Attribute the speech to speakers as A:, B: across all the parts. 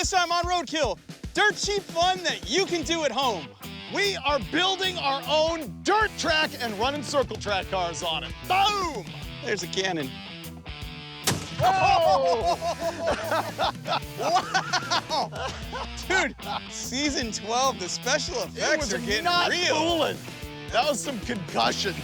A: This time on Roadkill, dirt cheap fun that you can do at home.
B: We are building our own dirt track and running circle track cars on it. Boom!
A: There's a cannon.
B: Whoa!
A: Wow! Dude, season 12, the special effects are getting
B: not
A: real.
B: Fooling. That was some concussion.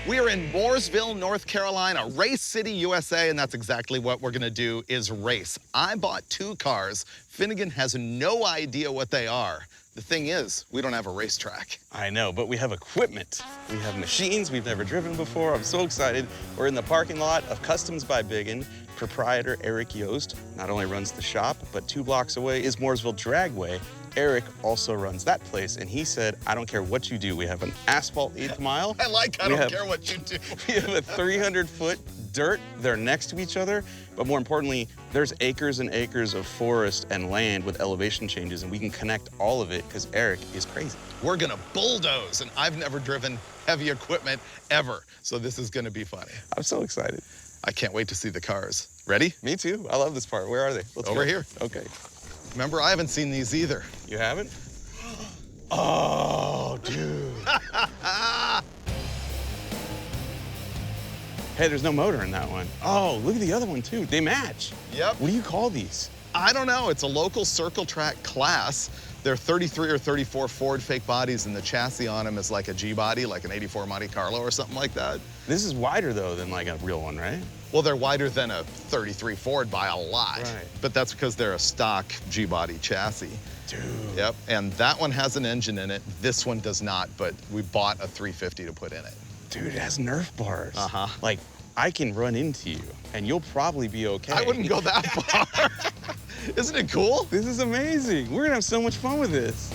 B: We are in Mooresville, North Carolina, Race City, USA, and that's exactly what we're gonna do is race. I bought 2 cars. Finnegan has no idea what they are. The thing is, we don't have a racetrack.
A: I know, but we have equipment. We have machines we've never driven before. I'm so excited. We're in the parking lot of Customs by Biggin. Proprietor Eric Yost not only runs the shop, but 2 blocks away is Mooresville Dragway. Eric also runs that place, and he said, I don't care what you do. We have an asphalt 8th mile.
B: I don't care what you do.
A: We have a 300-foot dirt. They're next to each other, but more importantly, there's acres and acres of forest and land with elevation changes, and we can connect all of it because Eric is crazy.
B: We're gonna bulldoze, and I've never driven heavy equipment ever, so this is gonna be funny.
A: I'm so excited.
B: I can't wait to see the cars. Ready?
A: Me too. I love this part. Where are they? Let's
B: Over
A: go.
B: here.
A: Okay.
B: Remember, I haven't seen these either.
A: You haven't? Oh, dude. Hey, there's no motor in that one. Oh, look at the other one, too. They match.
B: Yep.
A: What do you call these?
B: I don't know. It's a local circle track class. They're 33 or 34 Ford fake bodies, and the chassis on them is like a G body, like an 84 Monte Carlo or something like that.
A: This is wider, though, than like a real one, right?
B: Well, they're wider than a 33 Ford by a lot.
A: Right.
B: But that's because they're a stock G body chassis.
A: Dude.
B: Yep. And that one has an engine in it. This one does not, but we bought a 350 to put in it.
A: Dude, it has Nerf bars.
B: Uh-huh.
A: Like, I can run into you, and you'll probably be okay.
B: I wouldn't go that far. Isn't it cool?
A: This is amazing. We're gonna have so much fun with this.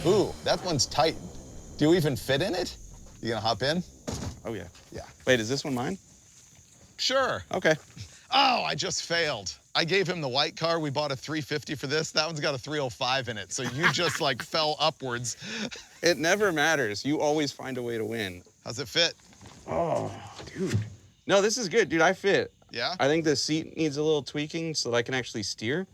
B: Ooh, that one's tight. Do you even fit in it? You gonna hop in?
A: Oh, yeah.
B: Yeah.
A: Wait, is this one mine?
B: Sure.
A: Okay.
B: Oh, I just failed. I gave him the white car. We bought a 350 for this. That one's got a 305 in it. So you just like fell upwards.
A: It never matters. You always find a way to win.
B: How's it fit?
A: Oh, dude. No, this is good, dude. I fit.
B: Yeah?
A: I think the seat needs a little tweaking so that I can actually steer.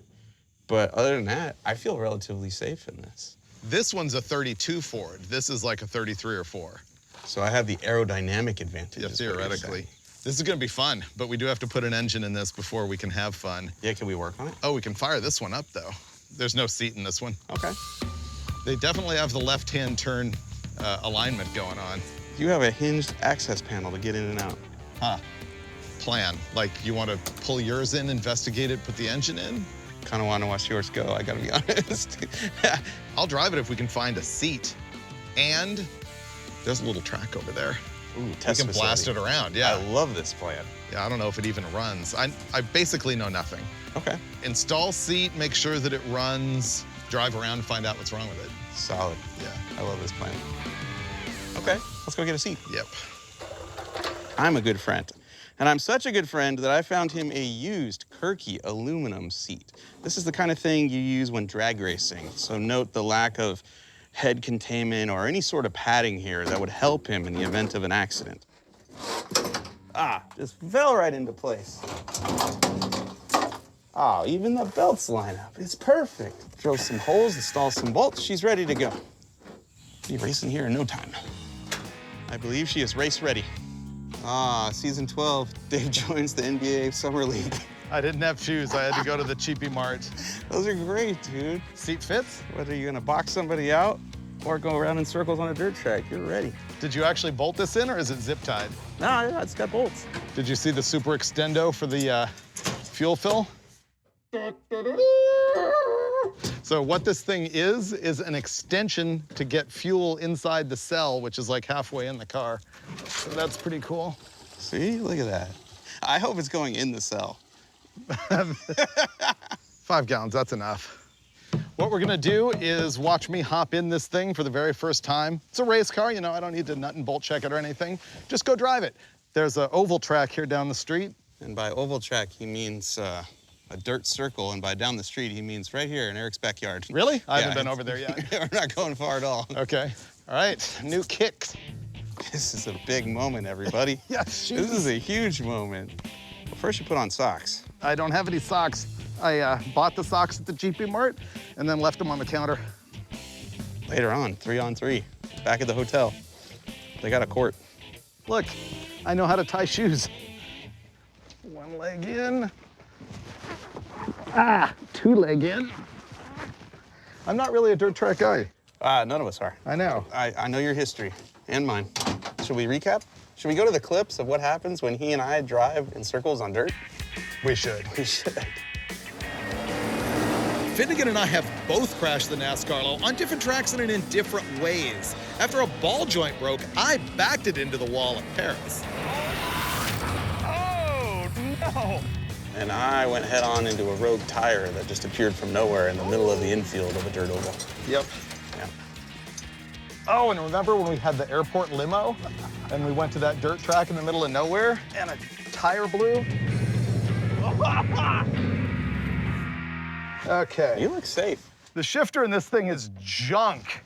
A: But other than that, I feel relatively safe in this.
B: This one's a 32 Ford. This is like a 33 or 4.
A: So I have the aerodynamic advantage.
B: Yeah,
A: is what you're
B: theoretically.
A: saying.
B: This is gonna be fun, but we do have to put an engine in this before we can have fun.
A: Yeah, can we work on it?
B: Oh, we can fire this one up though. There's no seat in this one.
A: Okay.
B: They definitely have the left-hand turn alignment going on.
A: You have a hinged access panel to get in and out.
B: Huh. Plan. Like you want to pull yours in, investigate it, put the engine in?
A: Kind of want to watch yours go, I gotta be honest.
B: I'll drive it if we can find a seat. And there's a little track over there.
A: Ooh,
B: We
A: test
B: can blast
A: facility.
B: it around, yeah.
A: I love this plan.
B: Yeah, I don't know if it even runs. I basically know nothing.
A: Okay.
B: Install seat, make sure that it runs, drive around and find out what's wrong with it.
A: Solid.
B: Yeah.
A: I love this plan. Okay, let's go get a seat.
B: Yep.
A: I'm a good friend. And I'm such a good friend that I found him a used Kirky aluminum seat. This is the kind of thing you use when drag racing. So note the lack of head containment or any sort of padding here that would help him in the event of an accident. Ah, just fell right into place. Oh, even the belts line up. It's perfect. Drill some holes, install some bolts. She's ready to go. Be racing here in no time. I believe she is race ready. Ah, season 12, Dave joins the NBA Summer League.
B: I didn't have shoes. I had to go to the cheapie mart.
A: Those are great, dude.
B: Seat fits?
A: Whether you're gonna box somebody out or go around in circles on a dirt track, you're ready.
B: Did you actually bolt this in or is it zip tied?
A: No, yeah, it's got bolts.
B: Did you see the super extendo for the fuel fill? So what this thing is an extension to get fuel inside the cell, which is like halfway in the car. So that's pretty cool.
A: See, look at that. I hope it's going in the cell.
B: 5 gallons, that's enough. What we're gonna do is watch me hop in this thing for the very first time. It's a race car, you know, I don't need to nut and bolt check it or anything. Just go drive it. There's an oval track here down the street.
A: And by oval track, he means a dirt circle, and by down the street, he means right here in Eric's backyard.
B: Really? I haven't been over there yet.
A: We're not going far at all.
B: Okay. All right, new kicks.
A: This is a big moment, everybody.
B: Yes,
A: This is a huge moment. Well, first you put on socks.
B: I don't have any socks. I bought the socks at the GP Mart and then left them on the counter.
A: Later on, 3-on-3, back at the hotel. They got a court.
B: Look, I know how to tie shoes. One leg in. Ah, two leg in. I'm not really a dirt track guy.
A: None of us are.
B: I know.
A: I know your history, and mine. Should we recap? Should we go to the clips of what happens when he and I drive in circles on dirt?
B: We should.
A: We should.
B: Finnegan and I have both crashed the NASCAR on different tracks and in different ways. After a ball joint broke, I backed it into the wall in Paris. Oh, no.
A: And I went head on into a rogue tire that just appeared from nowhere in the middle of the infield of a dirt oval.
B: Yep.
A: Yeah.
B: Oh, and remember when we had the airport limo and we went to that dirt track in the middle of nowhere and a tire blew? Okay.
A: You look safe.
B: The shifter in this thing is junk.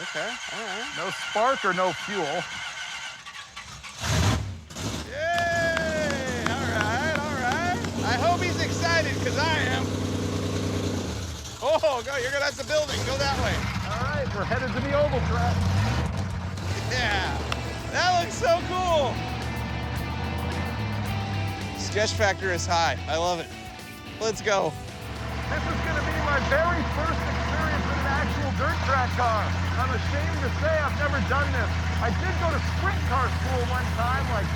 A: Okay, all right.
B: No spark or no fuel.
A: Yay! All right, all right. I hope he's excited, because I am. Oh, go, that's the building. Go that way.
B: All right, we're headed to the oval track.
A: Yeah, that looks so cool. Sketch factor is high. I love it. Let's go.
B: This is going to be my very first experience with an actual dirt track car. I'm ashamed to say I've never done this. I did go to sprint car school one time, like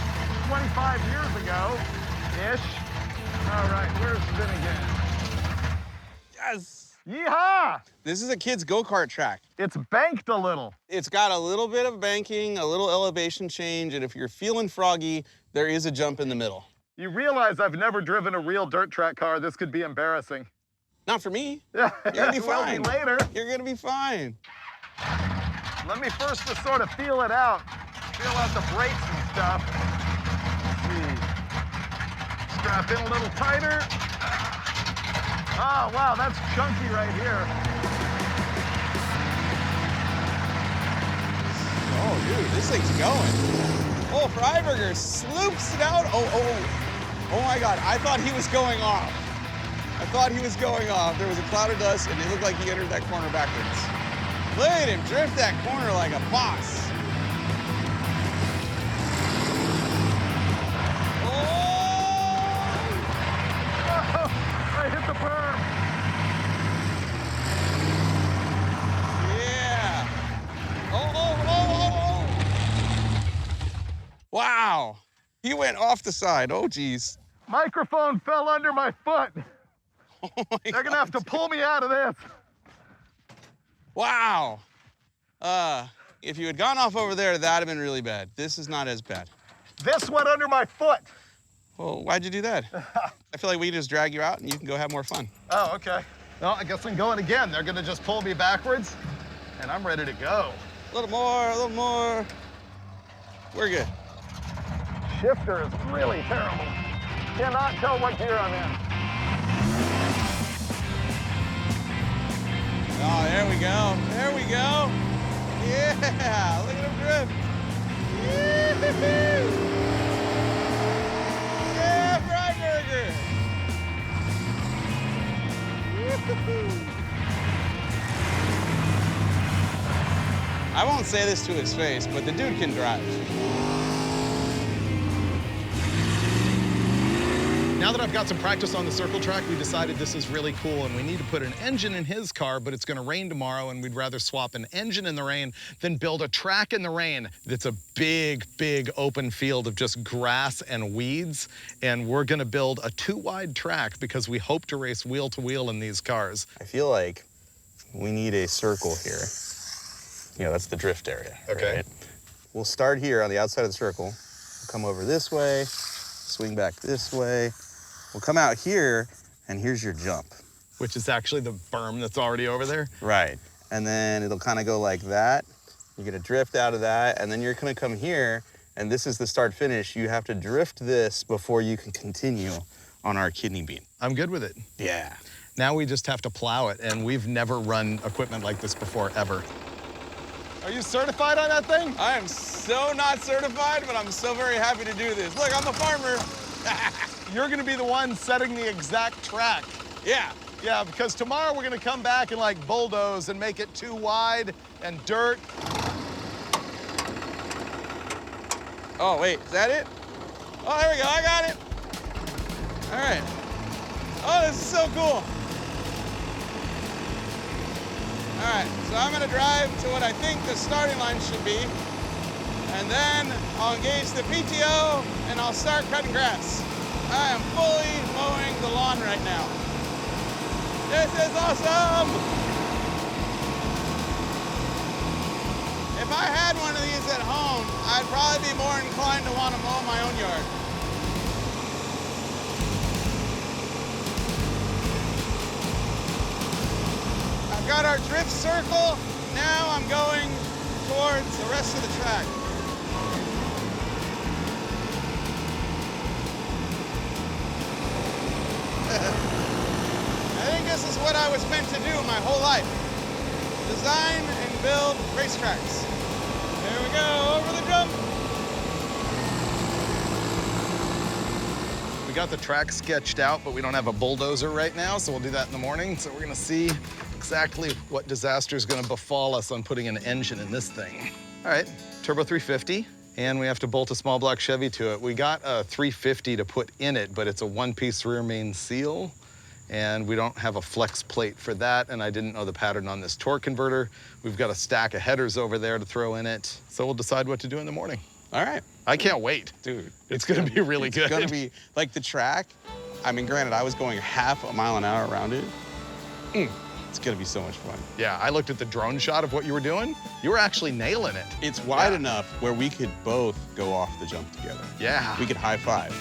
B: 25 years ago-ish. All right, where's Finnegan?
A: Yes.
B: Yeehaw!
A: This is a kid's go-kart track.
B: It's banked a little.
A: It's got a little bit of banking, a little elevation change, and if you're feeling froggy, there is a jump in the middle.
B: You realize I've never driven a real dirt track car. This could be embarrassing.
A: Not for me.
B: Yeah,
A: You're gonna be
B: it will
A: fine.
B: be later.
A: You're gonna be fine.
B: Let me first just sort of feel it out. Feel out the brakes and stuff. Let's see. Strap in a little tighter. Oh, wow, that's chunky right here.
A: Oh, dude, this thing's going. Oh, Freiberger sloops it out. Oh my God, I thought he was going off. There was a cloud of dust, and it looked like he entered that corner backwards. Look at him drift that corner like a boss.
B: I hit the berm.
A: Yeah. Oh. Wow. He went off the side. Oh, geez.
B: Microphone fell under my foot.
A: Oh my
B: They're gonna have to pull me out of this.
A: Wow. If you had gone off over there, that'd have been really bad. This is not as bad.
B: This went under my foot.
A: Well, why'd you do that? I feel like we just drag you out and you can go have more fun.
B: Oh, okay. Well, I guess I'm going again. They're gonna just pull me backwards, and I'm ready to go.
A: A little more. We're good.
B: Shifter is really terrible. Cannot tell what gear I'm in.
A: Oh, there we go. Yeah, look at him drift. Yeah, Freiberger. I won't say this to his face, but the dude can drive.
B: Now that I've got some practice on the circle track, we decided this is really cool and we need to put an engine in his car, but it's gonna rain tomorrow and we'd rather swap an engine in the rain than build a track in the rain. It's a big open field of just grass and weeds, and we're gonna build a 2-wide track because we hope to race wheel to wheel in these cars.
A: I feel like we need a circle here. You know, that's the drift area.
B: Okay.
A: Right? We'll start here on the outside of the circle. We'll come over this way, swing back this way. We'll come out here, and here's your jump.
B: Which is actually the berm that's already over there?
A: Right. And then it'll kind of go like that. You're gonna drift out of that, and then you're gonna come here, and this is the start finish. You have to drift this before you can continue on our kidney bean.
B: I'm good with it.
A: Yeah.
B: Now we just have to plow it, and we've never run equipment like this before, ever. Are you certified on that thing?
A: I am so not certified, but I'm so very happy to do this. Look, I'm a farmer.
B: You're gonna be the one setting the exact track.
A: Yeah.
B: Yeah, because tomorrow we're gonna come back and like bulldoze and make it too wide and dirt.
A: Oh, wait, is that it? Oh, there we go, I got it. All right. Oh, this is so cool. All right, so I'm gonna drive to what I think the starting line should be, and then I'll engage the PTO and I'll start cutting grass. I am fully mowing the lawn right now. This is awesome! If I had one of these at home, I'd probably be more inclined to want to mow my own yard. I've got our drift circle. Now I'm going towards the rest of the track. I think this is what I was meant to do my whole life. Design and build racetracks. Here we go, over the jump.
B: We got the track sketched out, but we don't have a bulldozer right now, so we'll do that in the morning. So we're gonna see exactly what disaster is gonna befall us on putting an engine in this thing. All right, turbo 350, and we have to bolt a small block Chevy to it. We got a 350 to put in it, but it's a one-piece rear main seal, and we don't have a flex plate for that, and I didn't know the pattern on this torque converter. We've got a stack of headers over there to throw in it, so we'll decide what to do in the morning.
A: All right.
B: I can't wait.
A: Dude,
B: It's gonna be really good.
A: It's gonna be, like the track, I mean, granted, I was going half a mile an hour around it. It's gonna be so much fun.
B: Yeah, I looked at the drone shot of what you were doing. You were actually nailing it.
A: It's wide enough where we could both go off the jump together.
B: Yeah.
A: We could high five.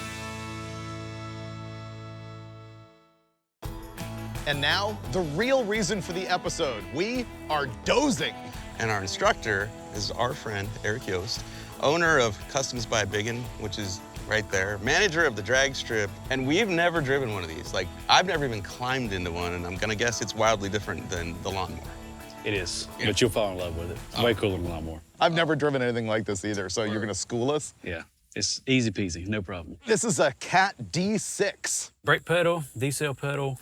B: And now, the real reason for the episode. We are dozing.
A: And our instructor is our friend, Eric Yost, owner of Customs by Biggin, which is right there, manager of the drag strip, and we've never driven one of these. Like, I've never even climbed into one, and I'm gonna guess it's wildly different than the lawnmower.
C: It is,
A: Yeah.
C: but you'll fall in love with it. It's way cooler than a lawnmower.
B: I've never driven anything like this either, so you're gonna school us?
C: Yeah, it's easy peasy, no problem.
B: This is a Cat D6.
C: Brake pedal, D-cell pedal,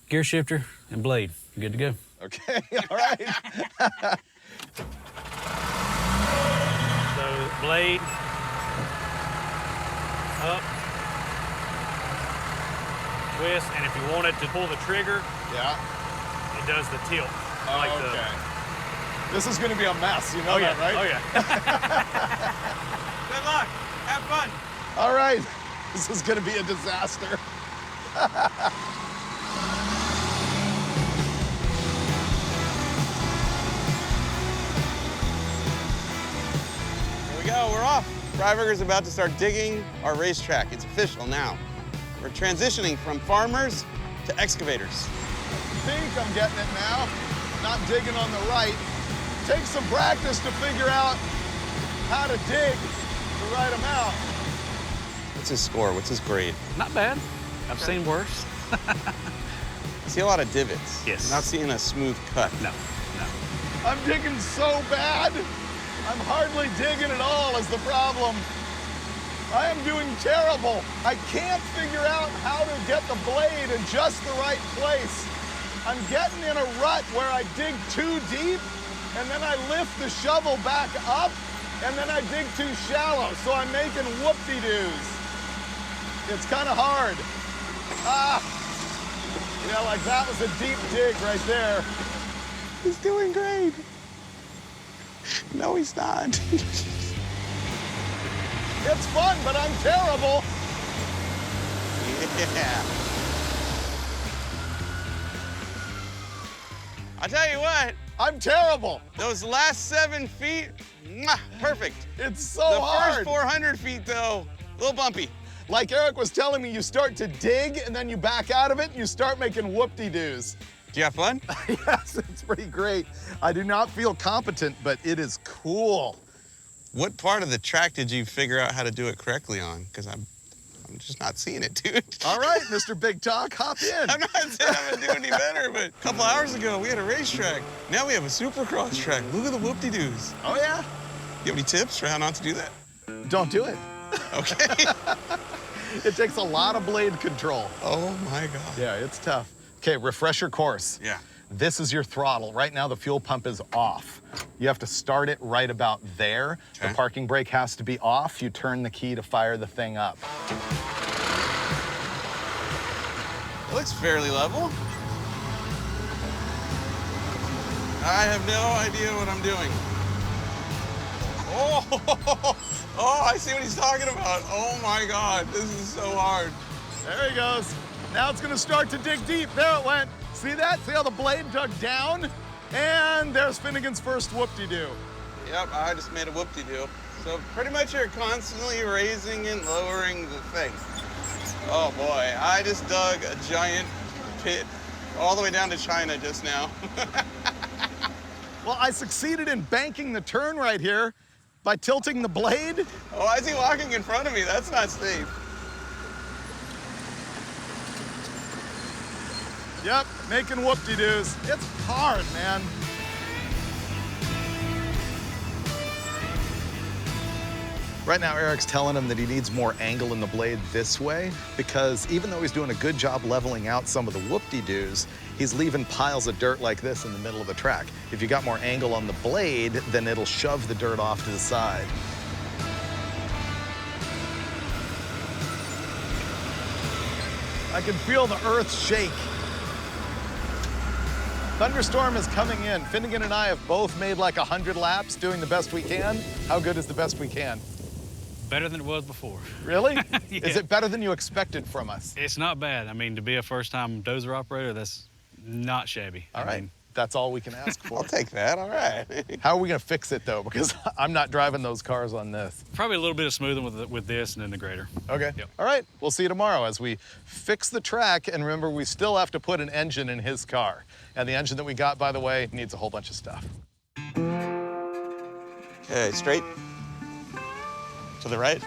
C: gear shifter, and blade. You're good to go.
B: Okay, all right.
C: So blade, up, twist, and if you wanted to pull the trigger,
B: Yeah.
C: it does the tilt.
B: Okay. This is gonna be a mess, you know
C: Oh yeah,
B: that, right?
C: oh yeah.
A: Good luck, have fun.
B: All right, this is gonna be a disaster.
A: Here we go, we're off. Freiburger's about to start digging our racetrack. It's official now. We're transitioning from farmers to excavators.
B: I think I'm getting it now. Not digging on the right. Takes some practice to figure out how to dig the right amount.
A: What's his score? What's his grade?
C: Not bad. I've seen worse.
A: I see a lot of divots.
C: Yes.
A: I'm not seeing a smooth cut.
C: No, no.
B: I'm digging so bad. I'm hardly digging at all is the problem. I am doing terrible. I can't figure out how to get the blade in just the right place. I'm getting in a rut where I dig too deep, and then I lift the shovel back up, and then I dig too shallow, so I'm making whoop-de-doos. It's kind of hard. Yeah, like that was a deep dig right there.
A: He's doing great. No, he's not.
B: It's fun, but I'm terrible.
A: Yeah. I'll tell you what,
B: I'm terrible.
A: those last 7 feet, mwah, perfect.
B: It's so
A: The
B: hard.
A: first 400 feet, though, a little bumpy.
B: Like Eric was telling me, you start to dig and then you back out of it and you start making whoop-de-doos.
A: Do you have fun?
B: Yes, it's pretty great. I do not feel competent, but it is cool.
A: What part of the track did you figure out how to do it correctly on? Because I'm just not seeing it, dude.
B: All right, Mr. Big Talk, hop in.
A: I'm not saying I'm gonna do any better, but a couple hours ago we had a racetrack. Now we have a supercross track. Look at the whoop-de-doos.
B: Oh, yeah?
A: You have any tips for how not to do that?
B: Don't do it.
A: Okay.
B: It takes a lot of blade control.
A: Oh my God.
B: Yeah, it's tough. Okay, refresher course.
A: Yeah.
B: This is your throttle. Right now, the fuel pump is off. You have to start it right about there.
A: Okay.
B: The parking brake has to be off. You turn the key to fire the thing up.
A: It looks fairly level. I have no idea what I'm doing. Oh, oh, I see what he's talking about. Oh my God, this is so hard.
B: There he goes. Now it's gonna start to dig deep. There it went. See that? See how the blade dug down? And there's Finnegan's first whoop-de-doo.
A: Yep, I just made a whoop-de-doo. So pretty much you're constantly raising and lowering the thing. Oh boy, I just dug a giant pit all the way down to China just now.
B: Well, I succeeded in banking the turn right here by tilting the blade.
A: Oh, why is he walking in front of me? That's not safe.
B: Yep, making whoop-de-doos. It's hard, man. Right now, Eric's telling him that he needs more angle in the blade this way because even though he's doing a good job leveling out some of the whoop-de-doos, he's leaving piles of dirt like this in the middle of the track. If you got more angle on the blade, then it'll shove the dirt off to the side. I can feel the earth shake. Thunderstorm is coming in. Finnegan and I have both made like 100 laps doing the best we can. How good is the best we can?
C: Better than it was before.
B: Really?
C: Yeah.
B: Is it better than you expected from us?
C: It's not bad. I mean, to be a first-time dozer operator, that's not shabby.
B: All right. That's all we can ask for.
A: I'll take that, all right.
B: How are we gonna fix it though? Because I'm not driving those cars on this.
C: Probably a little bit of smoothing with this and then the grader.
B: Okay.
C: Yep.
B: All right. We'll see you tomorrow as we fix the track. And remember, we still have to put an engine in his car. And the engine that we got, by the way, needs a whole bunch of stuff.
A: Okay, straight. To the right.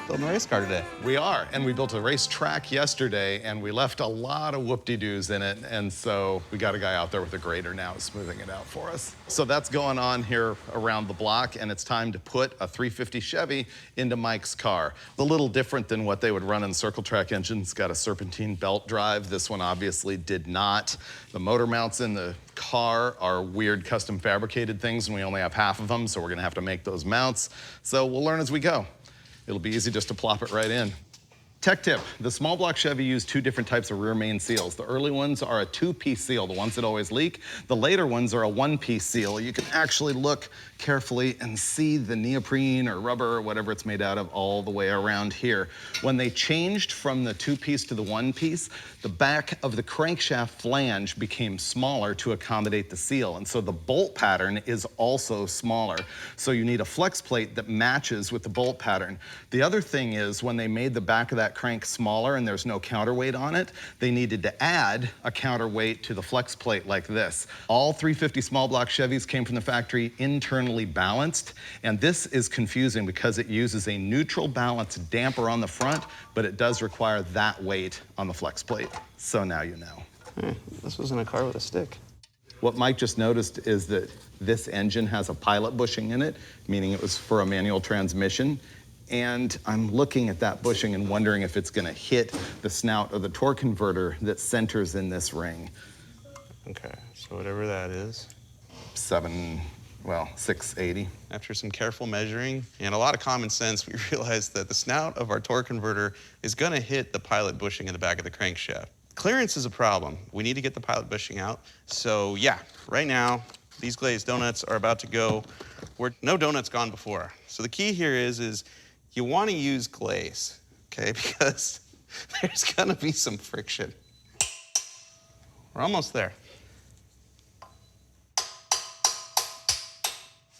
A: Building a race car today.
B: We are, and we built a race track yesterday, and we left a lot of whoop-de-doos in it, and so we got a guy out there with a grader now smoothing it out for us. So that's going on here around the block, and it's time to put a 350 Chevy into Mike's car. A little different than what they would run in circle track engines. Got a serpentine belt drive. This one obviously did not. The motor mounts in the car are weird custom fabricated things, and we only have half of them, so we're gonna have to make those mounts. So we'll learn as we go. It'll be easy just to plop it right in. Tech tip, the small block Chevy used two different types of rear main seals. The early ones are a two-piece seal, the ones that always leak. The later ones are a one-piece seal. You can actually look carefully and see the neoprene or rubber or whatever it's made out of all the way around here. When they changed from the two-piece to the one-piece, the back of the crankshaft flange became smaller to accommodate the seal, and so the bolt pattern is also smaller. So you need a flex plate that matches with the bolt pattern. The other thing is when they made the back of that crank smaller and there's no counterweight on it, they needed to add a counterweight to the flex plate like this. All 350 small block Chevys came from the factory internally balanced, and this is confusing because it uses a neutral balance damper on the front, but it does require that weight on the flex plate. So now you know.
A: This was in a car with a stick.
B: What Mike just noticed is that this engine has a pilot bushing in it, meaning it was for a manual transmission. And I'm looking at that bushing and wondering if it's gonna hit the snout of the torque converter that centers in this ring.
A: Okay, so whatever that is.
B: 680.
A: After some careful measuring and a lot of common sense, we realized that the snout of our torque converter is gonna hit the pilot bushing in the back of the crankshaft. Clearance is a problem. We need to get the pilot bushing out. So yeah, right now, these glazed donuts are about to go where no donuts gone before. So the key here is you want to use glaze, okay? Because there's gonna be some friction. We're almost there.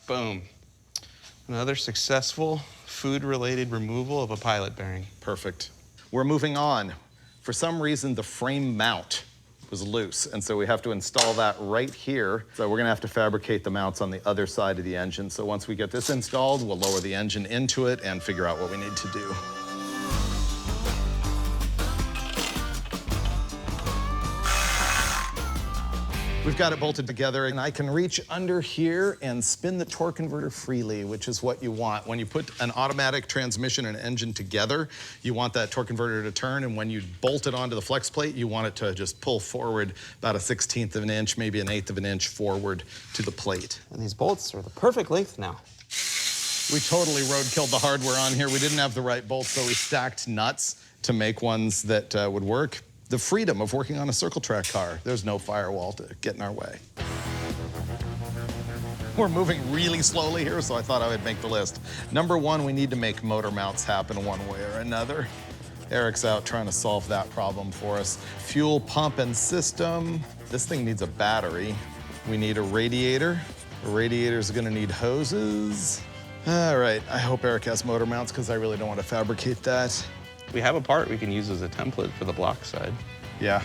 A: Boom. Another successful food-related removal of a pilot bearing.
B: Perfect. We're moving on. For some reason, the frame mount was loose, and so we have to install that right here. So we're gonna have to fabricate the mounts on the other side of the engine. So once we get this installed, we'll lower the engine into it and figure out what we need to do. We've got it bolted together, and I can reach under here and spin the torque converter freely, which is what you want. When you put an automatic transmission and engine together, you want that torque converter to turn, and when you bolt it onto the flex plate, you want it to just pull forward about a 1/16 of an inch, maybe an 1/8 of an inch forward to the plate.
A: And these bolts are the perfect length now.
B: We totally roadkilled the hardware on here. We didn't have the right bolts, so we stacked nuts to make ones that would work. The freedom of working on a circle track car. There's no firewall to get in our way. We're moving really slowly here, so I thought I would make the list. Number one, we need to make motor mounts happen one way or another. Eric's out trying to solve that problem for us. Fuel pump and system. This thing needs a battery. We need a radiator. A radiator's gonna need hoses. All right, I hope Eric has motor mounts because I really don't want to fabricate that.
A: We have a part we can use as a template for the block side.
B: Yeah.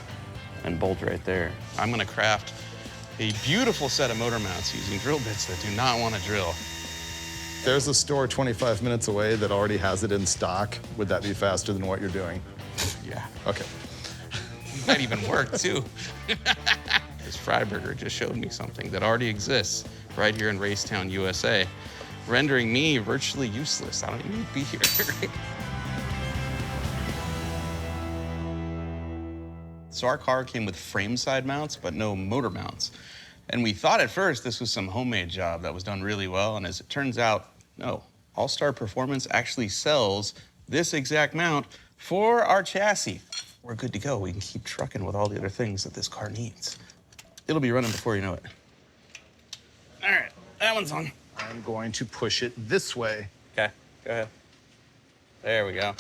A: And bolt right there. I'm gonna craft a beautiful set of motor mounts using drill bits that do not want to drill.
B: There's a store 25 minutes away that already has it in stock. Would that be faster than what you're doing?
A: Yeah.
B: Okay.
A: Might even work too. This Freiburger just showed me something that already exists right here in Racetown, USA, rendering me virtually useless. I don't even need to be here. So our car came with frame side mounts, but no motor mounts. And we thought at first this was some homemade job that was done really well, and as it turns out, no. All-Star Performance actually sells this exact mount for our chassis. We're good to go. We can keep trucking with all the other things that this car needs. It'll be running before you know it. All right, that one's on.
B: I'm going to push it this way.
A: Okay, go ahead. There we go.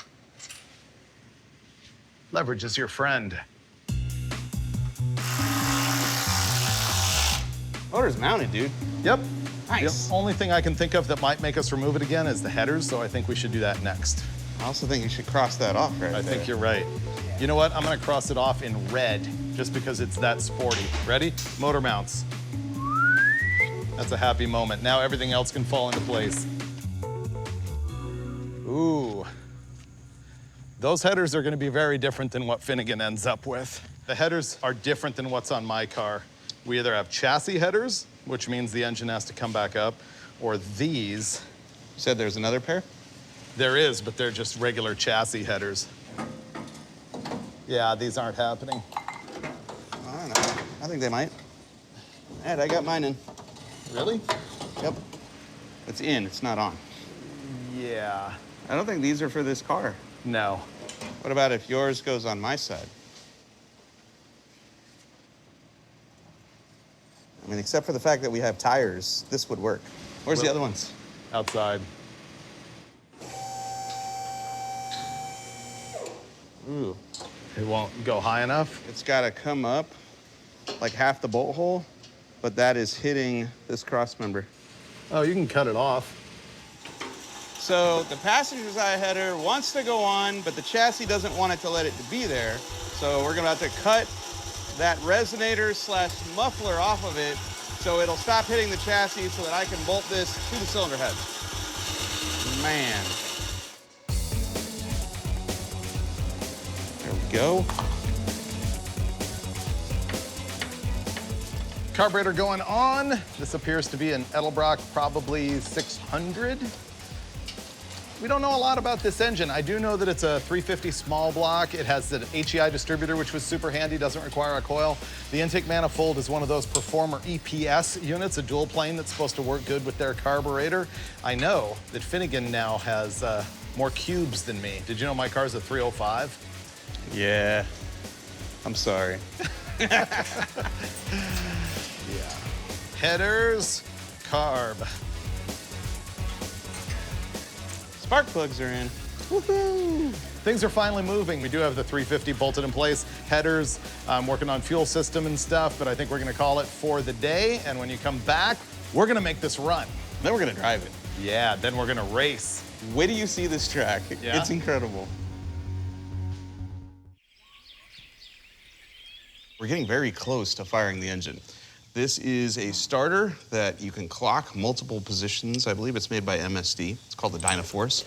B: Leverage is your friend.
A: Motor's mounted, dude.
B: Yep.
A: Nice.
B: The only thing I can think of that might make us remove it again is the headers, so I think we should do that next.
A: I also think you should cross that off right
B: I
A: there.
B: think you're right. You know what? I'm gonna cross it off in red, just because it's that sporty. Ready? Motor mounts. That's a happy moment. Now everything else can fall into place. Ooh. Those headers are gonna be very different than what Finnegan ends up with. The headers are different than what's on my car. We either have chassis headers, which means the engine has to come back up, or these.
A: You said there's another pair?
B: There is, but they're just regular chassis headers. Yeah, these aren't happening.
A: I don't know. I think they might. Ed, I got mine in.
B: Really?
A: Yep. It's in, it's not on.
B: Yeah.
A: I don't think these are for this car.
B: No.
A: What about if yours goes on my side? I mean, except for the fact that we have tires, this would work. Where's the other ones?
B: Outside.
A: Ooh.
B: It won't go high enough?
A: It's gotta come up like half the bolt hole, but that is hitting this cross member.
B: Oh, you can cut it off.
A: So the passenger side header wants to go on, but the chassis doesn't want it to let it to be there. So we're gonna have to cut that resonator / muffler off of it so it'll stop hitting the chassis so that I can bolt this to the cylinder head. Man. There we go.
B: Carburetor going on. This appears to be an Edelbrock, probably 600. We don't know a lot about this engine. I do know that it's a 350 small block. It has an HEI distributor, which was super handy, doesn't require a coil. The intake manifold is one of those Performer EPS units, a dual plane that's supposed to work good with their carburetor. I know that Finnegan now has more cubes than me. Did you know my car's a 305?
A: Yeah. I'm sorry.
B: Yeah. Headers, carb.
A: Spark plugs are in. Woohoo!
B: Things are finally moving. We do have the 350 bolted in place. Headers, I'm working on fuel system and stuff, but I think we're gonna call it for the day. And when you come back, we're gonna make this run.
A: Then we're gonna drive it.
B: Yeah, then we're gonna race.
A: Wait till you see this track.
B: Yeah?
A: It's incredible. We're getting very close to firing the engine. This is a starter that you can clock multiple positions. I believe it's made by MSD. It's called the Dynaforce.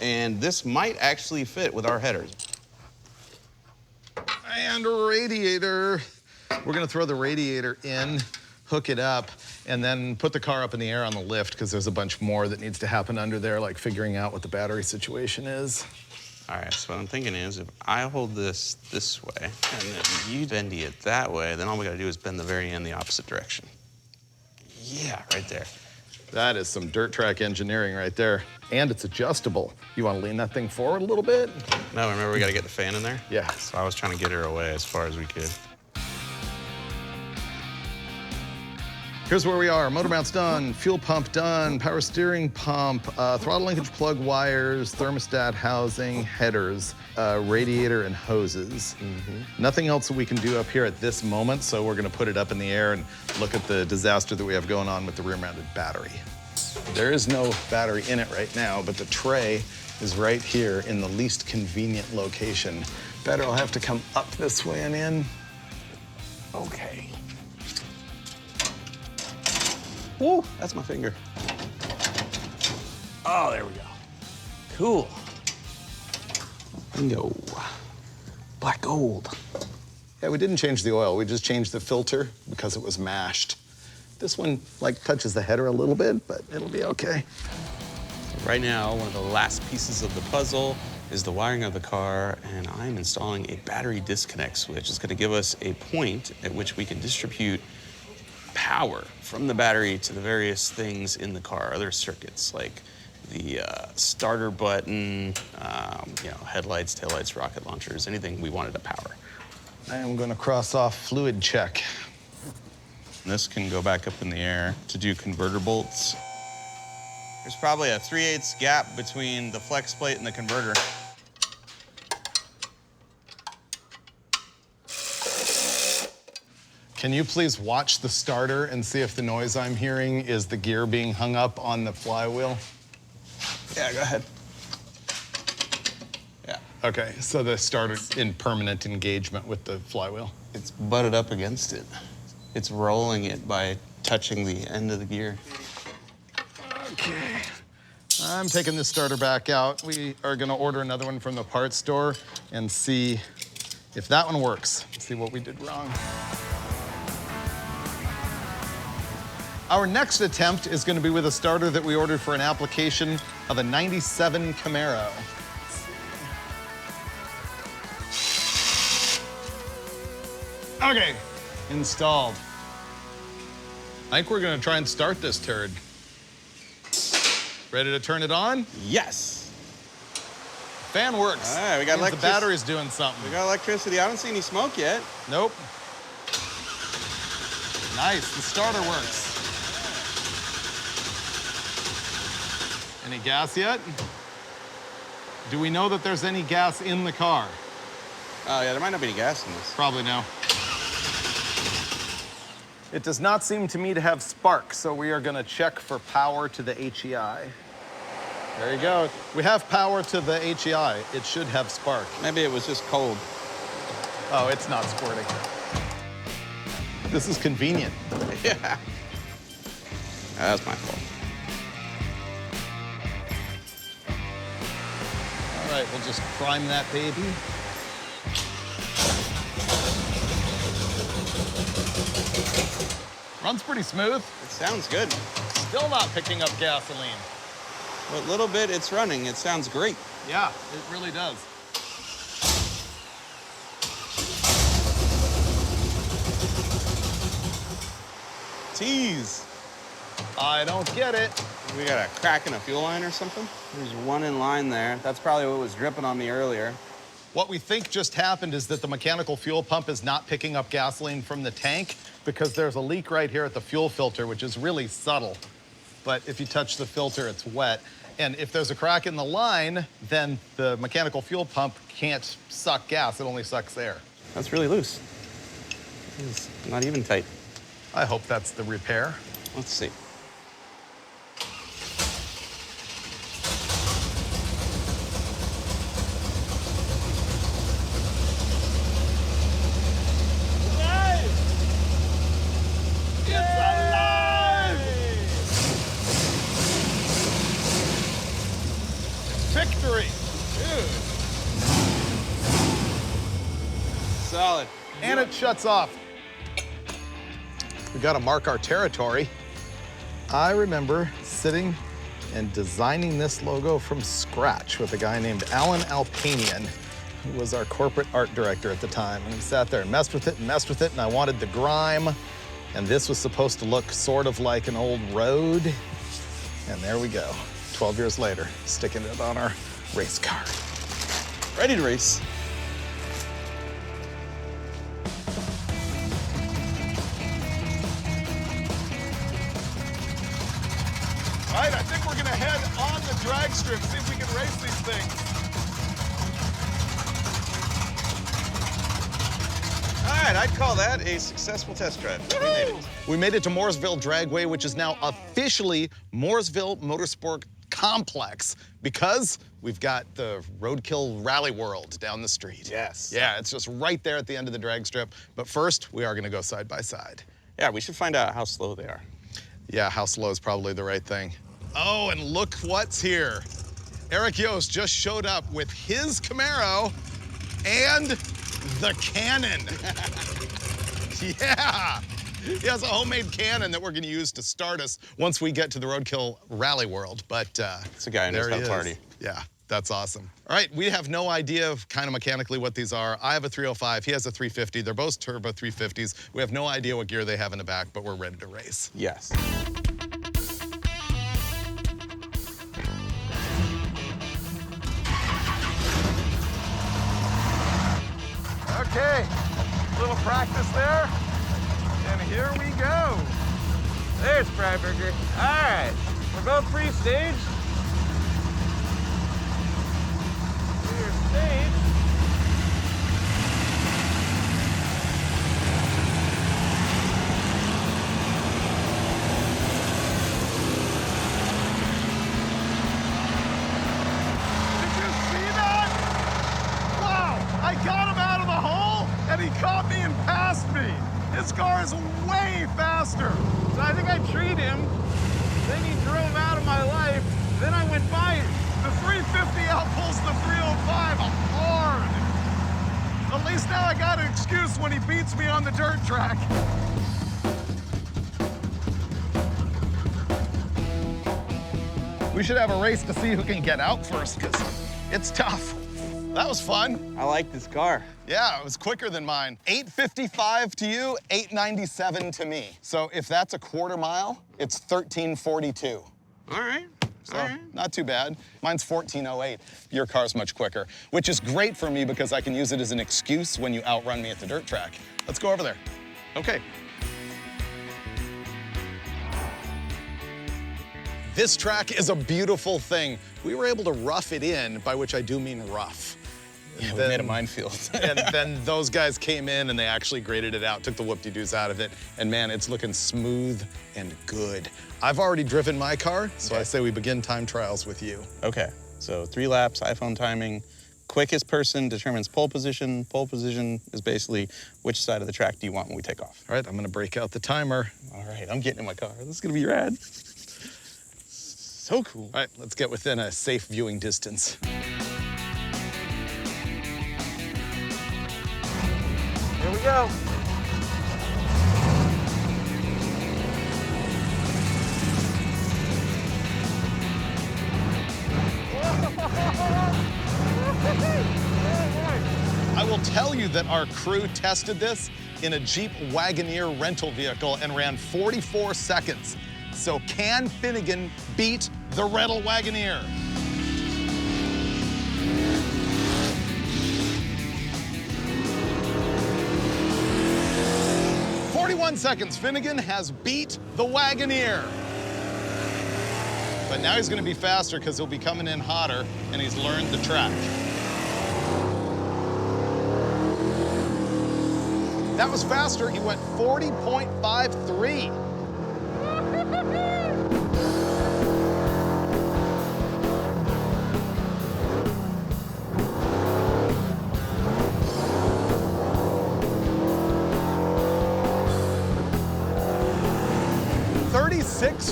A: And this might actually fit with our headers.
B: And radiator. We're gonna throw the radiator in, hook it up, and then put the car up in the air on the lift because there's a bunch more that needs to happen under there, like figuring out what the battery situation is.
A: All right, so what I'm thinking is if I hold this way and then you bendy it that way, then all we gotta do is bend the very end the opposite direction. Yeah, right there.
B: That is some dirt track engineering right there. And it's adjustable. You wanna lean that thing forward a little bit?
A: No, remember we gotta get the fan in there?
B: Yeah.
A: So I was trying to get her away as far as we could.
B: Here's where we are. Motor mount's done, fuel pump done, power steering pump, throttle linkage plug wires, thermostat housing, headers, radiator and hoses. Nothing else that we can do up here at this moment, so we're gonna put it up in the air and look at the disaster that we have going on with the rear-mounted battery. There is no battery in it right now, but the tray is right here in the least convenient location. Better I'll have to come up this way and in. Okay.
A: Woo, that's my finger. Oh, there we go. Cool. Bingo. Black gold.
B: Yeah, we didn't change the oil. We just changed the filter because it was mashed. This one, like, touches the header a little bit, but it'll be okay.
A: Right now, one of the last pieces of the puzzle is the wiring of the car, and I'm installing a battery disconnect switch. It's gonna give us a point at which we can distribute power from the battery to the various things in the car, other circuits like the starter button, headlights, taillights, rocket launchers, anything we wanted to power.
B: I am gonna cross off fluid check.
A: This can go back up in the air to do converter bolts. There's probably a 3/8 gap between the flex plate and the converter.
B: Can you please watch the starter and see if the noise I'm hearing is the gear being hung up on the flywheel?
A: Yeah, go ahead. Yeah.
B: Okay, so the starter's in permanent engagement with the flywheel.
A: It's butted up against it. It's rolling it by touching the end of the gear.
B: Okay. I'm taking this starter back out. We are gonna order another one from the parts store and see if that one works. See what we did wrong. Our next attempt is gonna be with a starter that we ordered for an application of a 97 Camaro. Okay, installed. I think we're gonna try and start this turd. Ready to turn it on?
A: Yes.
B: Fan works.
A: All right, we got
B: Means the battery's doing something.
A: We got electricity. I don't see any smoke yet.
B: Nope. Nice, the starter works. Any gas yet? Do we know that there's any gas in the car?
A: Oh, yeah, there might not be any gas in this.
B: Probably no. It does not seem to me to have spark, so we are gonna check for power to the HEI. There you go. We have power to the HEI. It should have spark.
A: Maybe it was just cold.
B: Oh, it's not squirting. This is convenient.
A: Yeah. That was my fault.
B: All right, we'll just prime that baby. Runs pretty smooth.
A: It sounds good.
B: Still not picking up gasoline.
A: What little bit it's running, it sounds great.
B: Yeah, it really does.
A: Tease.
B: I don't get it.
A: We got a crack in a fuel line or something? There's one in line there. That's probably what was dripping on me earlier.
B: What we think just happened is that the mechanical fuel pump is not picking up gasoline from the tank because there's a leak right here at the fuel filter, which is really subtle. But if you touch the filter, it's wet. And if there's a crack in the line, then the mechanical fuel pump can't suck gas, it only sucks air.
A: That's really loose. It's not even tight.
B: I hope that's the repair.
A: Let's see.
B: and it shuts off. We gotta mark our territory. I remember sitting and designing this logo from scratch with a guy named Alan Alpanian, who was our corporate art director at the time. And we sat there and messed with it, and I wanted the grime. And this was supposed to look sort of like an old road. And there we go, 12 years later, sticking it on our race car.
A: Ready to race.
B: All right, I think we're gonna head on the drag strip, see if we can race these things.
A: All right, I'd call that a successful test drive. We made it.
B: We made it to Mooresville Dragway, which is now officially Mooresville Motorsport Complex, because we've got the Roadkill Rally World down the street.
A: Yes.
B: Yeah, it's just right there at the end of the drag strip. But first, we are gonna go side by side.
A: Yeah, we should find out how slow they are.
B: Yeah, how slow is probably the right thing. Oh, and look what's here. Eric Yost just showed up with his Camaro and the cannon. Yeah, he has a homemade cannon that we're gonna use to start us once we get to the Roadkill Rally World, but
A: It's a guy who knows how to party.
B: Yeah, that's awesome. All right, we have no idea of kind of mechanically what these are. I have a 305, he has a 350. They're both turbo 350s. We have no idea what gear they have in the back, but we're ready to race.
A: Yes.
B: Okay, little practice there, and here we go.
D: There's Freiberger. All right, we're both pre-staged. Clear stage.
B: Did you see that? Wow, I got him out of the hole, and he caught me and passed me. His car is way faster.
D: So I think I treed him. Then he drove out of my life. Then I went by him.
B: The 350 outpulls the 305 hard. At least now I got an excuse when he beats me on the dirt track. We should have a race to see who can get out first, because it's tough. That was fun.
A: I like this car.
B: Yeah, it was quicker than mine. 8:55 to you, 8:97 to me. So if that's a quarter mile, it's 13:42.
A: All right.
B: So not too bad. Mine's 14:08. Your car's much quicker, which is great for me because I can use it as an excuse when you outrun me at the dirt track. Let's go over there.
A: Okay.
B: This track is a beautiful thing. We were able to rough it in, by which I do mean rough.
A: Yeah, we made a minefield.
B: And then those guys came in and they actually graded it out, took the whoop-de-doos out of it, and man, it's looking smooth and good. I've already driven my car, so I say we begin time trials with you.
A: Okay, so 3 laps, iPhone timing. Quickest person determines pole position. Pole position is basically which side of the track do you want when we take off.
B: All right, I'm gonna break out the timer.
A: All right, I'm getting in my car. This is gonna be rad. So cool.
B: All right, let's get within a safe viewing distance.
D: Here we go.
B: I will tell you that our crew tested this in a Jeep Wagoneer rental vehicle and ran 44 seconds. So can Finnegan beat the rental Wagoneer? Seconds, Finnegan has beat the Wagoneer. But now he's gonna be faster because he'll be coming in hotter and he's learned the track. That was faster, he went 40.53.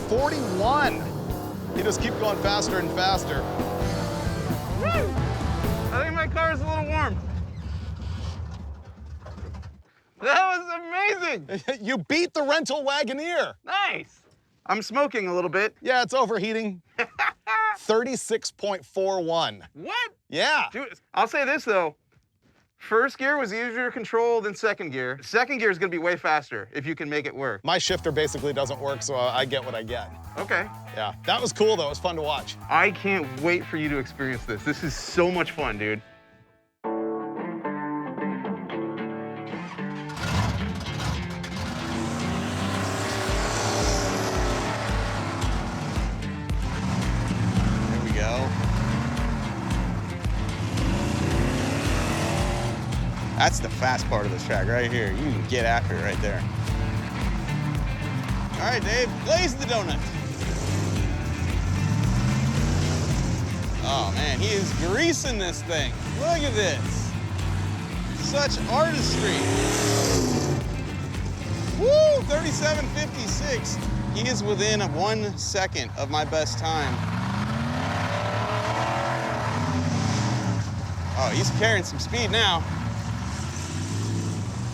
B: .41. You just keep going faster and faster.
D: Woo! I think my car is a little warm. That was amazing.
B: You beat the rental Wagoneer.
D: Nice. I'm smoking a little bit.
B: Yeah, it's overheating. 36.41.
D: What?
B: Yeah.
D: Dude, I'll say this though. First gear was easier to control than second gear. Second gear is gonna be way faster if you can make it work.
B: My shifter basically doesn't work, so I get what I get.
D: Okay.
B: Yeah, that was cool though. It was fun to watch.
D: I can't wait for you to experience this. This is so much fun, dude.
A: There we go. That's the fast part of this track right here. You can get after it right there. All right, Dave, blaze the donut. Oh man, he is greasing this thing. Look at this. Such artistry. Woo, 37.56. He is within 1 second of my best time. Oh, he's carrying some speed now.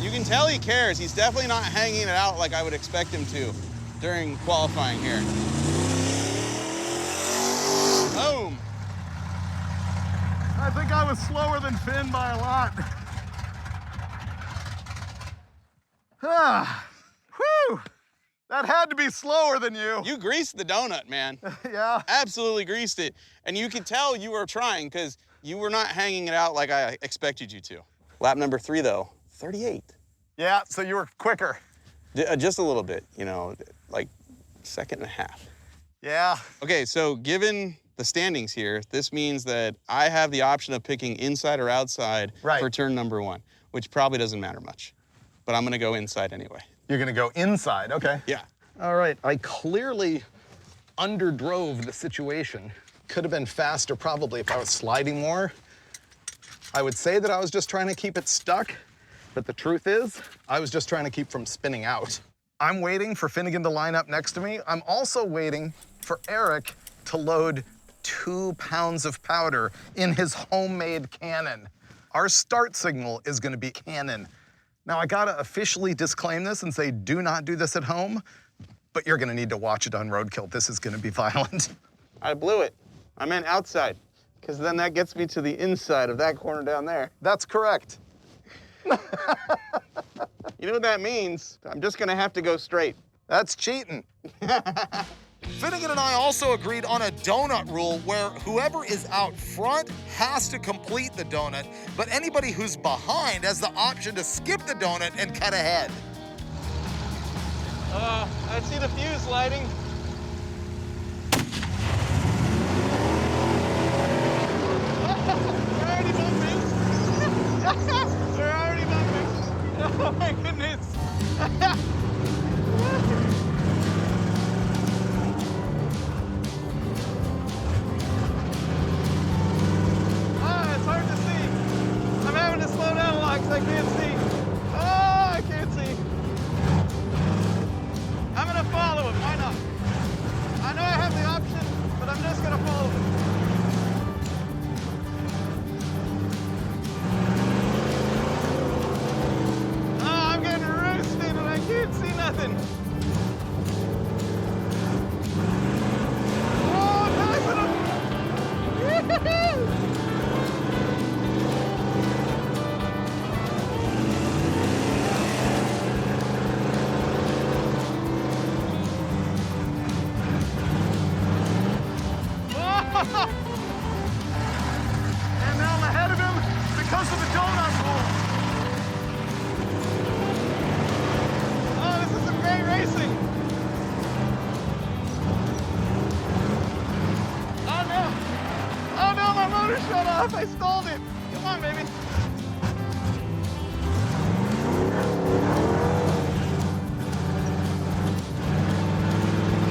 A: You can tell he cares. He's definitely not hanging it out like I would expect him to during qualifying here. Boom.
B: I think I was slower than Finn by a lot. Whew. That had to be slower than you.
A: You greased the donut, man.
B: Yeah.
A: Absolutely greased it. And you could tell you were trying because you were not hanging it out like I expected you to. Lap number 3 though, 38.
B: Yeah, so you were quicker.
A: Just a little bit, you know, like 1.5 seconds.
B: Yeah.
A: Okay, so given the standings here, this means that I have the option of picking inside or outside for turn number 1, which probably doesn't matter much. But I'm gonna go inside anyway.
B: You're gonna go inside, okay.
A: Yeah.
B: All right, I clearly underdrove the situation. Could have been faster probably if I was sliding more. I would say that I was just trying to keep it stuck, but the truth is, I was just trying to keep from spinning out. I'm waiting for Finnegan to line up next to me. I'm also waiting for Eric to load 2 pounds of powder in his homemade cannon. Our start signal is gonna be cannon. Now I gotta officially disclaim this and say, do not do this at home, but you're gonna need to watch it on Roadkill. This is gonna be violent.
D: I blew it. I meant outside, because then that gets me to the inside of that corner down there.
B: That's correct.
D: You know what that means? I'm just gonna have to go straight.
B: That's cheating. Finnegan and I also agreed on a donut rule where whoever is out front has to complete the donut, but anybody who's behind has the option to skip the donut and cut ahead.
D: I see the fuse lighting. We're already bumping. We're already bumping. Oh my goodness. It's hard to see. I'm having to slow down a lot because I can't see. Oh, I can't see. I'm gonna follow him. Why not? I know I have the option, but I'm just gonna follow him. Oh, I'm getting roasted and I can't see nothing. Oh, I'm passing him. And now I'm ahead of him because of the donut rule. Oh, this is some great racing. Oh no. Oh no, my motor shut off. I stalled it. Come on, baby.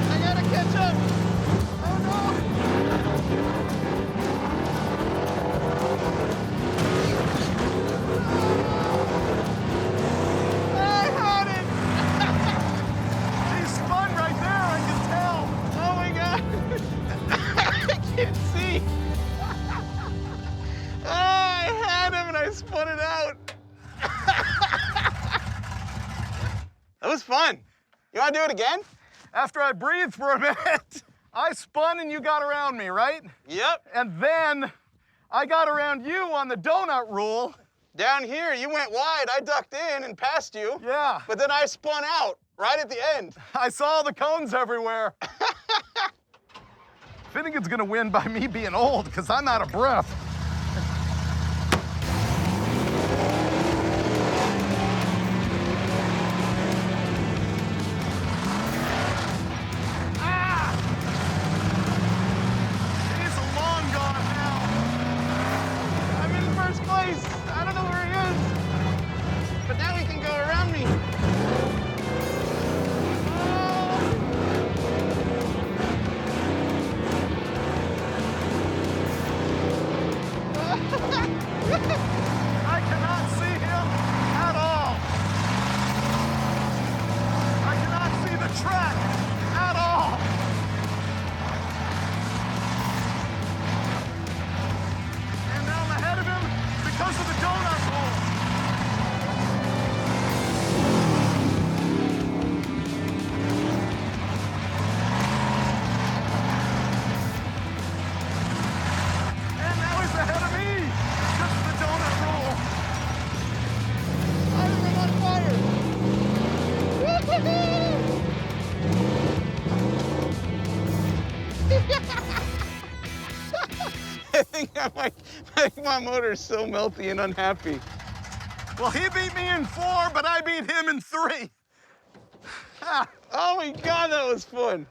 D: I gotta catch up. Oh no. I had it! He spun right there, I can tell. Oh my God. I can't see. Oh, I had him and
A: You want to do it again?
D: After I breathed for a minute, I spun and you got around me, right?
A: Yep.
D: And then I got around you on the donut rule.
A: Down here, you went wide. I ducked in and passed you.
D: Yeah.
A: But then I spun out right at the end.
D: I saw the cones everywhere. Finnegan's gonna win by me being old because I'm out of breath. I cannot see him at all. I cannot see the track at all. And now I'm ahead of him because of the donut hole. And now he's ahead of me.
A: I think my motor's so melty and unhappy.
D: Well, he beat me in 4, but I beat him in 3.
A: Oh my God, that was fun.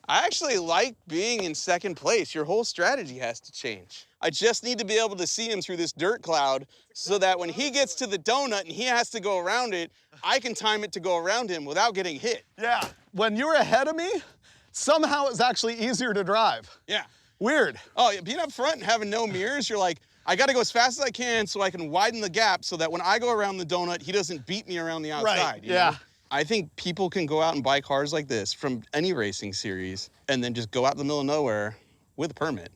A: I actually like being in second place. Your whole strategy has to change. I just need to be able to see him through this dirt cloud so that when he gets to the donut and he has to go around it, I can time it to go around him without getting hit.
D: Yeah.
B: When you're ahead of me, somehow it's actually easier to drive.
A: Yeah.
B: Weird.
A: Oh, being up front and having no mirrors, you're like, I gotta go as fast as I can so I can widen the gap so that when I go around the donut, he doesn't beat me around the outside.
B: Right,
A: you
B: yeah.
A: know? I think people can go out and buy cars like this from any racing series and then just go out in the middle of nowhere with a permit,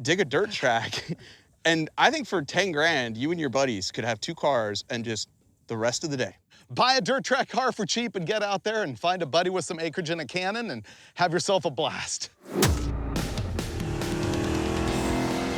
A: dig a dirt track, and I think for 10 grand, you and your buddies could have 2 cars and just the rest of the day.
B: Buy a dirt track car for cheap and get out there and find a buddy with some acreage and a cannon and have yourself a blast.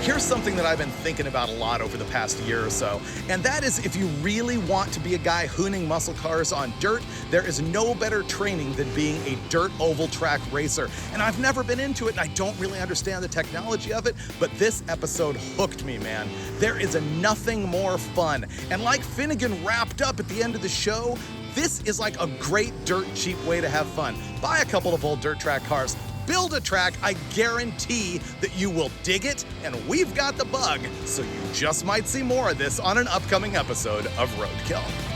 B: Here's something that I've been thinking about a lot over the past year or so, and that is if you really want to be a guy hooning muscle cars on dirt, there is no better training than being a dirt oval track racer. And I've never been into it, and I don't really understand the technology of it, but this episode hooked me, man. There is nothing more fun. And like Finnegan wrapped up at the end of the show, this is like a great dirt cheap way to have fun. Buy a couple of old dirt track cars, build a track, I guarantee that you will dig it, and we've got the bug, so you just might see more of this on an upcoming episode of Roadkill.